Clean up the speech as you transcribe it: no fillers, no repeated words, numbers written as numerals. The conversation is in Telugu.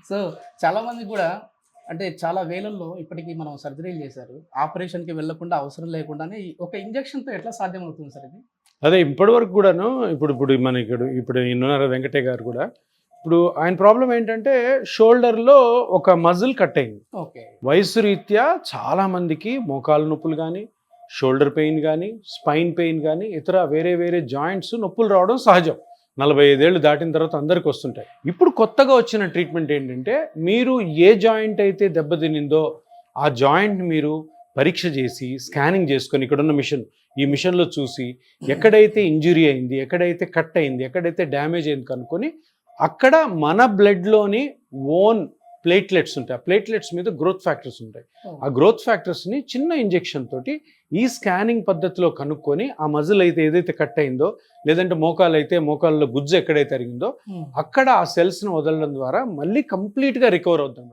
సో చాలా మందికి కూడా అంటే చాలా వేలల్లో ఇప్పటికి మనం సర్జరీలు చేశారు. ఆపరేషన్‌కి వెళ్ళకుండా అవసరం లేకుండానే ఈ ఒక ఇంజెక్షన్‌తో ఎట్లా సాధ్యమవుతుంది సార్ ఇది? అదే ఇప్పటివరకు కూడాను ఇప్పుడు మన ఇప్పుడు ఈయనున్నారు వెంకటయ్య గారు కూడా. ఇప్పుడు ఆయన ప్రాబ్లం ఏంటంటే షోల్డర్‌లో ఒక మజిల్ కట్ అయింది. ఓకే. వయసు రీత్యా చాలా మందికి మోకాలు నొప్పులు గానీ, షోల్డర్ పెయిన్ గానీ, స్పైన్ పెయిన్ గానీ, ఇతర వేరే వేరే జాయింట్స్ నొప్పులు రావడం సహజం. 45 ఏళ్ళు దాటిన తర్వాత అందరికి వస్తుంటాయి. ఇప్పుడు కొత్తగా వచ్చిన ట్రీట్మెంట్ ఏంటంటే, మీరు ఏ జాయింట్ అయితే దెబ్బతినిందో ఆ జాయింట్ మీరు పరీక్ష చేసి స్కానింగ్ చేసుకొని ఇక్కడున్న మిషన్, ఈ మిషన్లో చూసి ఎక్కడైతే ఇంజురీ అయింది, ఎక్కడైతే కట్ అయింది, ఎక్కడైతే డ్యామేజ్ అయింది కనుక్కొని అక్కడ మన బ్లడ్లోని ఓన్ ప్లేట్లెట్స్ ఉంటాయి. ఆ ప్లేట్లెట్స్ మీద గ్రోత్ ఫ్యాక్టర్స్ ఉంటాయి. ఆ గ్రోత్ ఫ్యాక్టర్స్ని చిన్న ఇంజెక్షన్ తోటి ఈ స్కానింగ్ పద్ధతిలో కనుక్కొని ఆ మజిల్ అయితే ఏదైతే కట్ అయిందో, లేదంటే మోకాలు అయితే మోకాల్లో గుజ్జు ఎక్కడైతే అరిగిందో అక్కడ ఆ సెల్స్ని వదలడం ద్వారా మళ్ళీ కంప్లీట్గా రికవర్ అవుతుంది.